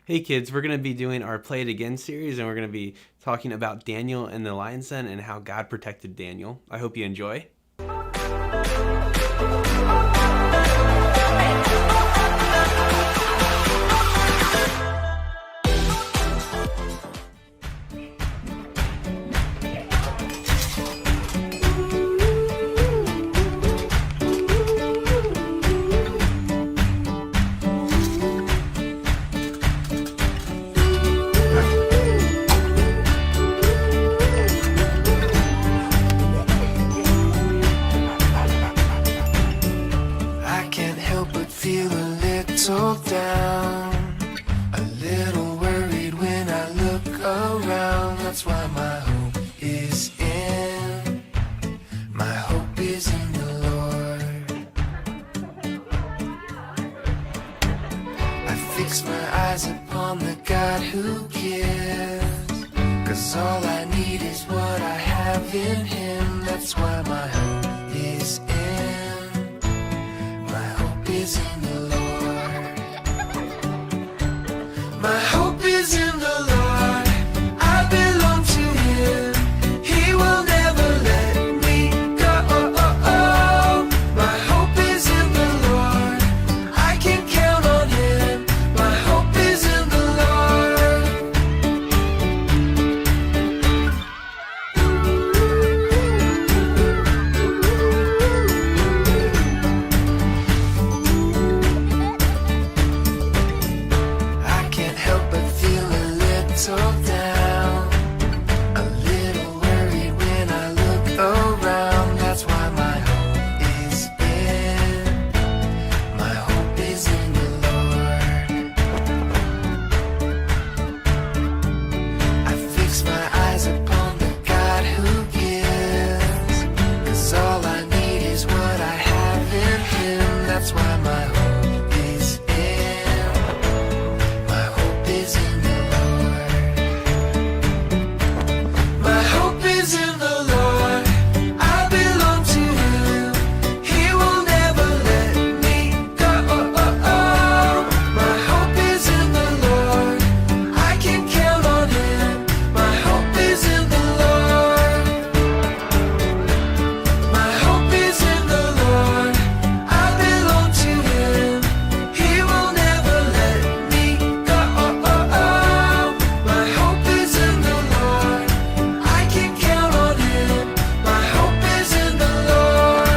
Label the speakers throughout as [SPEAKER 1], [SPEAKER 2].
[SPEAKER 1] Hey kids, we're going to be doing our Play It Again series, and we're going to be talking about Daniel and the lion's den and how God protected Daniel. I hope you enjoy.
[SPEAKER 2] Down, a little worried when I look around. That's why my hope is in the Lord. I fix my eyes upon the God who gives, 'cause all I need is what I have in Him. That's why my hope is in the Lord. My hope is in the Lord, I belong to Him, He will never let me go. My hope is in the Lord, I can count on Him, my hope is in the down, a little worried when I look around. That's why my hope is in the Lord. I fix my eyes upon the God who gives, 'cause all I need is what I have in Him. That's why my hope is in the Lord. My hope is in the Lord, I belong to Him, He will never let me go. My hope is in the Lord, I can count on Him, my hope is in the Lord. My hope is in the Lord, I belong to Him, He will never let me go. My hope is in the Lord, I can count on Him, my hope is in the Lord.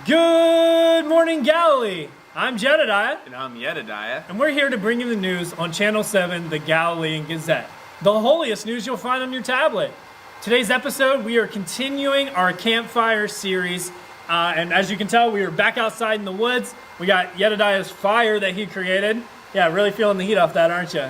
[SPEAKER 3] Good morning, Galilee. I'm Jedediah,
[SPEAKER 1] And I'm Yedidiah.
[SPEAKER 3] and we're here to bring you the news on Channel 7, the Galilean Gazette, the holiest news you'll find on your tablet. Today's episode, we are continuing our campfire series, and as you can tell, we are back outside in the woods. We got Yedidiah's fire that he created. Yeah, really feeling the heat off that, aren't you?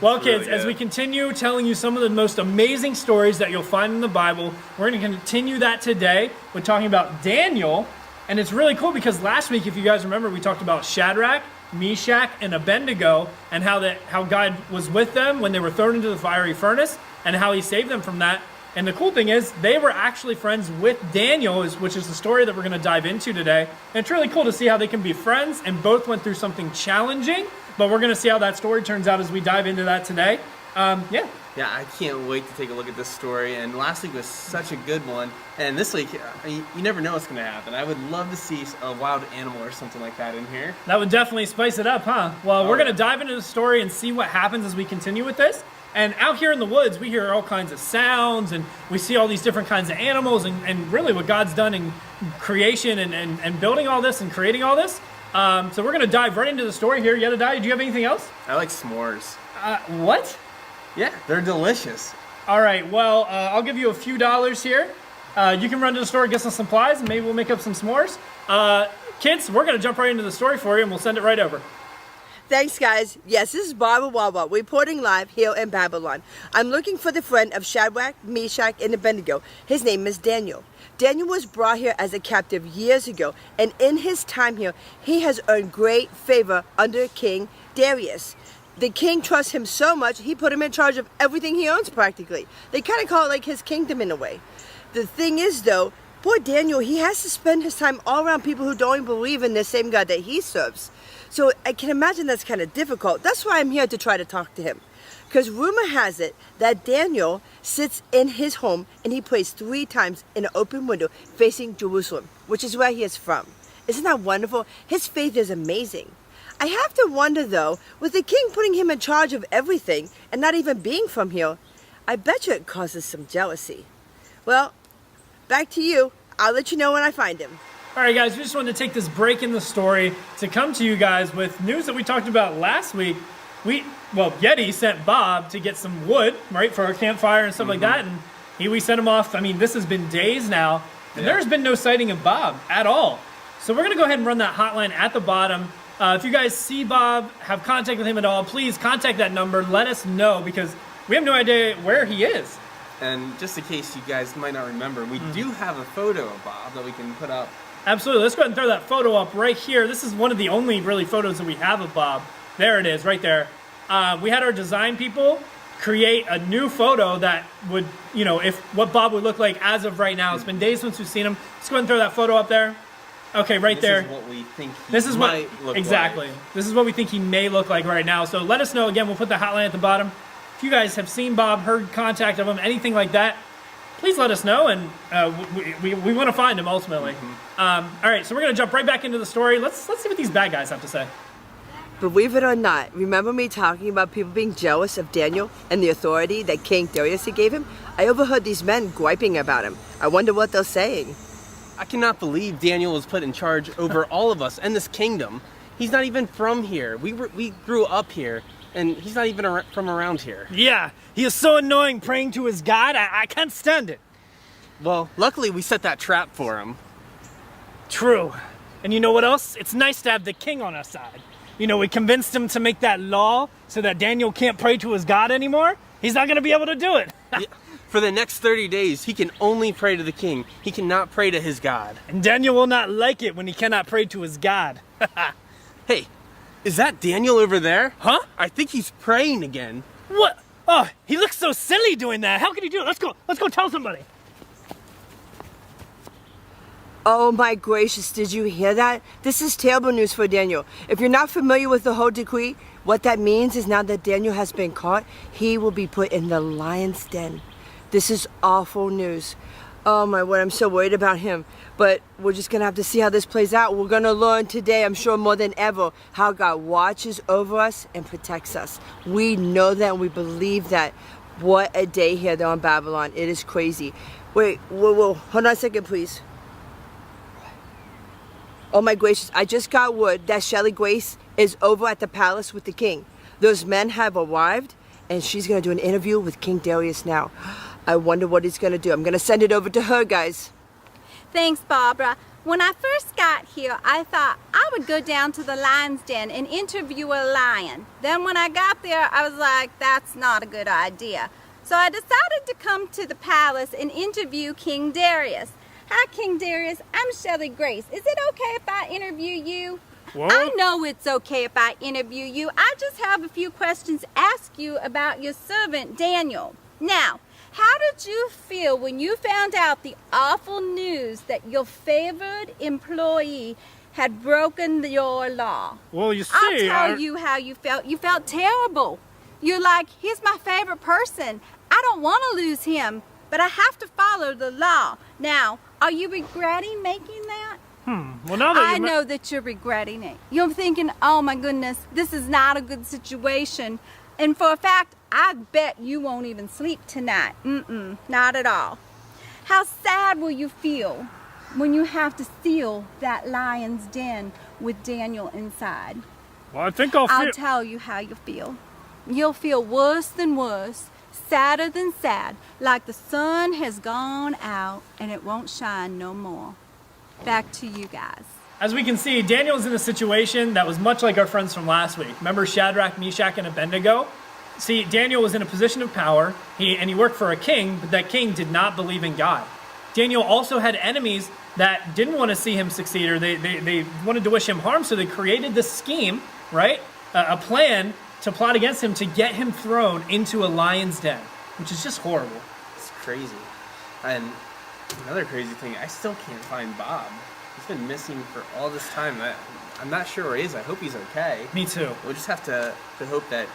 [SPEAKER 3] Well, kids, as we continue telling you some of the most amazing stories that you'll find in the Bible, we're going to continue that today with talking about Daniel. And it's really cool because last week, if you guys remember, we talked about Shadrach, Meshach, and Abednego, and how God was with them when they were thrown into the fiery furnace, and how He saved them from that. And the cool thing is, they were actually friends with Daniel, which is the story that we're going to dive into today. And it's really cool to see how they can be friends, and both went through something challenging. But we're going to see how that story turns out as we dive into that today.
[SPEAKER 1] Yeah, I can't wait to take a look at this story. And last week was such a good one. And this week, you never know what's going to happen. I would love to see a wild animal or something like that in here.
[SPEAKER 3] That would definitely spice it up, huh? Well, we're going to dive into the story and see what happens as we continue with this. And out here in the woods, we hear all kinds of sounds, and we see all these different kinds of animals, and really what God's done in creation and building all this and creating all this. So we're going to dive right into the story here. Yedidiah, do you have anything else?
[SPEAKER 1] I like s'mores.
[SPEAKER 3] What?
[SPEAKER 1] Yeah, they're delicious.
[SPEAKER 3] All right, well, I'll give you a few dollars here. You can run to the store, get some supplies, and maybe we'll make up some s'mores. Kids, we're going to jump right into the story for you, and we'll send it right over.
[SPEAKER 4] thanks, guys. Yes, this is Barbara Wawa reporting live here in Babylon. I'm looking for the friend of Shadrach, Meshach, and Abednego. His name is Daniel. Daniel was brought here as a captive years ago, and in his time here, he has earned great favor under King Darius. The king trusts him so much, he put him in charge of everything he owns practically. They kind of call it like his kingdom in a way. The thing is, though, poor Daniel, he has to spend his time all around people who don't even believe in the same God that he serves. So I can imagine that's kind of difficult. That's why I'm here to try to talk to him. Because rumor has it that Daniel sits in his home and he prays 3 times in an open window facing Jerusalem, which is where he is from. Isn't that wonderful? His faith is amazing. I have to wonder though, with the king putting him in charge of everything and not even being from here, I bet you it causes some jealousy. Well, back to you. I'll let you know when I find him.
[SPEAKER 3] All right, guys, we just wanted to take this break in the story to come to you guys with news that we talked about last week. Yeti sent Bob to get some wood, right, for our campfire and stuff like that, and we sent him off. I mean, this has been days now, and there's been no sighting of Bob at all. So we're going to go ahead and run that hotline at the bottom. If you guys see Bob, have contact with him at all, please contact that number. Let us know, because we have no idea where he is.
[SPEAKER 1] And just in case you guys might not remember, we do have a photo of Bob that we can put up.
[SPEAKER 3] Absolutely. Let's go ahead and throw that photo up right here. This is one of the only really photos that we have of Bob. There it is, right there. We had our design people create a new photo that would, if what Bob would look like as of right now. It's been days since we've seen him. Let's go ahead and throw that photo up there. Okay, right there.
[SPEAKER 1] This is what we think he might look
[SPEAKER 3] exactly.
[SPEAKER 1] like.
[SPEAKER 3] This is what we think he may look like right now. So let us know. Again, we'll put the hotline at the bottom. If you guys have seen Bob, heard contact of him, anything like that, please let us know, and we want to find him ultimately. All right, so we're going to jump right back into the story. Let's see what these bad guys have to say.
[SPEAKER 4] Believe it or not, remember me talking about people being jealous of Daniel and the authority that King Darius gave him? I overheard these men griping about him. I wonder what they're saying.
[SPEAKER 1] I cannot believe Daniel was put in charge over all of us and this kingdom. He's not even from here. We grew up here, and he's not even from around here.
[SPEAKER 3] Yeah, he is so annoying praying to his God. I can't stand it.
[SPEAKER 1] Well, luckily we set that trap for him.
[SPEAKER 3] True. And you know what else? It's nice to have the king on our side. We convinced him to make that law so that Daniel can't pray to his God anymore. He's not going to be able to do it.
[SPEAKER 1] Yeah, for the next 30 days, he can only pray to the king. He cannot pray to his God.
[SPEAKER 3] And Daniel will not like it when he cannot pray to his God.
[SPEAKER 1] Hey, is that Daniel over there?
[SPEAKER 3] Huh?
[SPEAKER 1] I think he's praying again.
[SPEAKER 3] What? Oh, he looks so silly doing that. How can he do it? Let's go tell somebody.
[SPEAKER 4] Oh my gracious, did you hear that? This is terrible news for Daniel. If you're not familiar with the whole decree, what that means is now that Daniel has been caught, he will be put in the lion's den. This is awful news. Oh my word, I'm so worried about him. But we're just gonna have to see how this plays out. We're gonna learn today, I'm sure more than ever, how God watches over us and protects us. We know that and we believe that. What a day here though in Babylon. It is crazy. Wait, whoa, hold on a second, please. Oh my gracious, I just got word that Shelly Grace is over at the palace with the king. Those men have arrived, and she's gonna do an interview with King Darius now. I wonder what he's gonna do. I'm gonna send it over to her, guys.
[SPEAKER 5] Thanks, Barbara. When I first got here, I thought I would go down to the lion's den and interview a lion. Then when I got there, I was like, that's not a good idea. So I decided to come to the palace and interview King Darius. Hi, King Darius. I'm Shelly Grace. Is it okay if I interview you?
[SPEAKER 3] Whoa.
[SPEAKER 5] I know it's okay if I interview you. I just have a few questions to ask you about your servant, Daniel. Now, how did you feel when you found out the awful news that your favored employee had broken your law?
[SPEAKER 3] Well, you see,
[SPEAKER 5] I'll tell you how you felt. You felt terrible. You're like, he's my favorite person. I don't want to lose him, but I have to follow the law. Now, are you regretting making that?
[SPEAKER 3] Well, now that
[SPEAKER 5] I know that you're regretting it. You're thinking, oh my goodness, this is not a good situation. And for a fact, I bet you won't even sleep tonight. Not at all. How sad will you feel when you have to seal that lion's den with Daniel inside?
[SPEAKER 3] Well, I think I'll
[SPEAKER 5] tell you how you feel. You'll feel worse than worse, sadder than sad, like the sun has gone out and it won't shine no more. Back to you guys.
[SPEAKER 3] as we can see, Daniel's in a situation that was much like our friends from last week. Remember Shadrach, Meshach, and Abednego? See, Daniel was in a position of power, and he worked for a king, but that king did not believe in God. Daniel also had enemies that didn't want to see him succeed, or they wanted to wish him harm, so they created this scheme, right? A plan to plot against him to get him thrown into a lion's den, which is just horrible.
[SPEAKER 1] It's crazy. And another crazy thing, I still can't find Bob. He's been missing for all this time. I'm not sure where he is. I hope he's okay.
[SPEAKER 3] Me too.
[SPEAKER 1] We'll just have to hope that,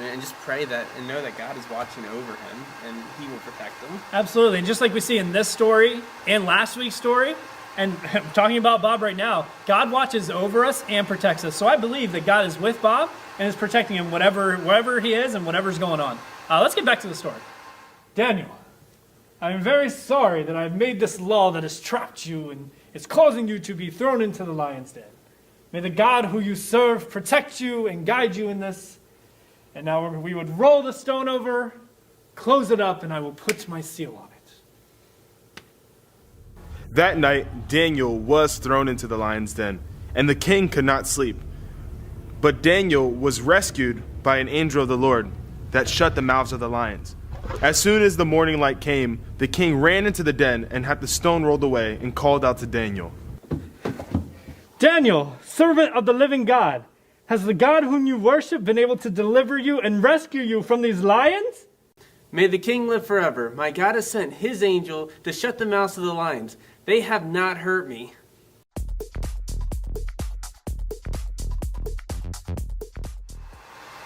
[SPEAKER 1] and just pray that, and know that God is watching over him, and he will protect him.
[SPEAKER 3] Absolutely. And just like we see in this story and last week's story, and talking about Bob right now, God watches over us and protects us. So I believe that God is with Bob and is protecting him wherever he is and whatever's going on. Let's get back to the story. Daniel, I am very sorry that I've made this law that has trapped you and is causing you to be thrown into the lion's den. May the God who you serve protect you and guide you in this. And now we would roll the stone over, close it up, and I will put my seal on it.
[SPEAKER 6] That night, Daniel was thrown into the lion's den, and the king could not sleep. But Daniel was rescued by an angel of the Lord that shut the mouths of the lions. As soon as the morning light came, the king ran into the den and had the stone rolled away and called out to Daniel.
[SPEAKER 3] Daniel, servant of the living God, has the God whom you worship been able to deliver you and rescue you from these lions?
[SPEAKER 1] May the king live forever. My God has sent his angel to shut the mouths of the lions. They have not hurt me.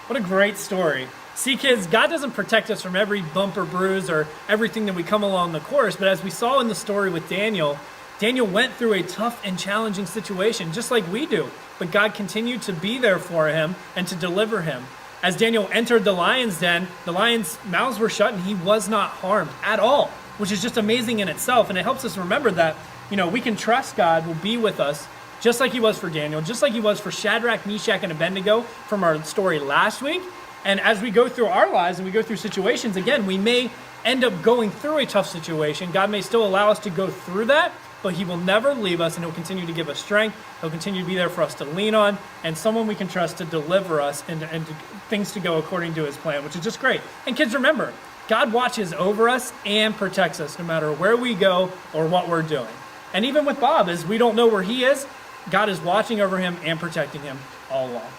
[SPEAKER 3] What a great story. See, kids, God doesn't protect us from every bump or bruise or everything that we come along the course, but as we saw in the story with Daniel, Daniel went through a tough and challenging situation, just like we do, but God continued to be there for him and to deliver him. As Daniel entered the lion's den, the lions' mouths were shut and he was not harmed at all, which is just amazing in itself, and it helps us remember that, we can trust God will be with us, just like he was for Daniel, just like he was for Shadrach, Meshach, and Abednego from our story last week. And as we go through our lives and we go through situations, again, we may end up going through a tough situation. God may still allow us to go through that, but he will never leave us, and he'll continue to give us strength. He'll continue to be there for us to lean on, and someone we can trust to deliver us and things to go according to his plan, which is just great. And kids, remember, God watches over us and protects us no matter where we go or what we're doing. And even with Bob, as we don't know where he is, God is watching over him and protecting him all along.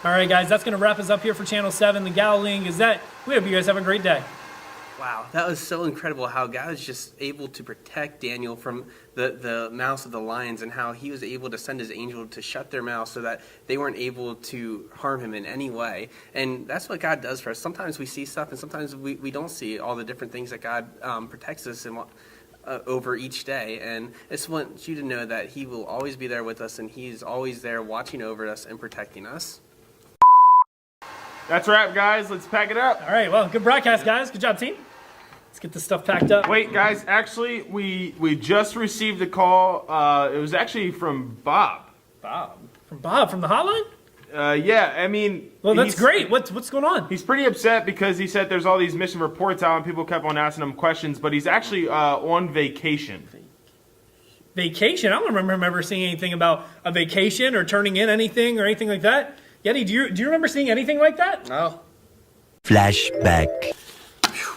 [SPEAKER 3] All right, guys, that's going to wrap us up here for Channel 7, the Galilean Gazette. We hope you guys have a great day.
[SPEAKER 1] Wow, that was so incredible how God was just able to protect Daniel from the mouths of the lions, and how he was able to send his angel to shut their mouths so that they weren't able to harm him in any way. And that's what God does for us. Sometimes we see stuff, and sometimes we don't see all the different things that God protects us in over each day. And I just want you to know that he will always be there with us, and he's always there watching over us and protecting us.
[SPEAKER 6] That's a wrap, guys. Let's pack it up.
[SPEAKER 3] All right, well, good broadcast, guys. Good job, team. Let's get this stuff packed up.
[SPEAKER 6] Wait, guys, actually, we just received a call. It was actually from Bob.
[SPEAKER 3] Bob? From the hotline?
[SPEAKER 6] Yeah, I mean...
[SPEAKER 3] Well, that's great. What's going on?
[SPEAKER 6] He's pretty upset because he said there's all these mission reports out and people kept on asking him questions, but he's actually on vacation.
[SPEAKER 3] Vacation? I don't remember seeing anything about a vacation or turning in anything or anything like that. Yeti, do you remember seeing anything like that?
[SPEAKER 1] No.
[SPEAKER 7] Flashback.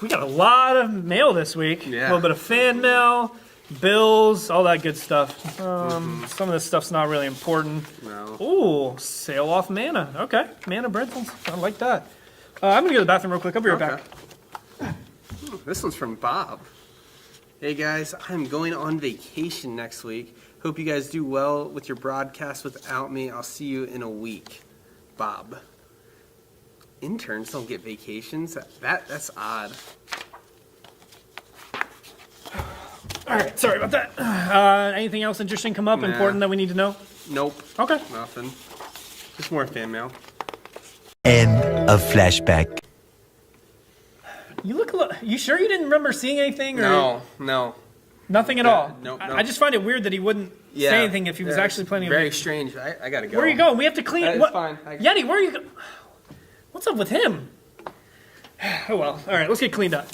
[SPEAKER 3] We got a lot of mail this week.
[SPEAKER 1] Yeah.
[SPEAKER 3] A little bit of fan mail, bills, all that good stuff. Some of this stuff's not really important.
[SPEAKER 1] No.
[SPEAKER 3] Ooh, sale off manna. Okay, manna breadsels. I like that. I'm gonna go to the bathroom real quick. I'll be right back.
[SPEAKER 1] This one's from Bob. Hey guys, I'm going on vacation next week. Hope you guys do well with your broadcast without me. I'll see you in a week. Bob. Interns don't get vacations. That's odd.
[SPEAKER 3] All right, sorry about that. Anything else interesting come up,
[SPEAKER 1] Nah.
[SPEAKER 3] important that we need to know?
[SPEAKER 1] Nope.
[SPEAKER 3] Okay.
[SPEAKER 1] Nothing. Just more fan mail.
[SPEAKER 7] End of flashback.
[SPEAKER 3] You look a little, you sure you didn't remember seeing anything? Or
[SPEAKER 1] No.
[SPEAKER 3] Nothing at all?
[SPEAKER 1] No.
[SPEAKER 3] I just find it weird that he wouldn't say anything if he was actually planning
[SPEAKER 1] Very
[SPEAKER 3] on
[SPEAKER 1] strange. I gotta go.
[SPEAKER 3] Where are you going? We have to clean
[SPEAKER 1] It's
[SPEAKER 3] what?
[SPEAKER 1] fine.
[SPEAKER 3] Yeti, where are you going? What's up with him? Oh well. All right, let's get cleaned up.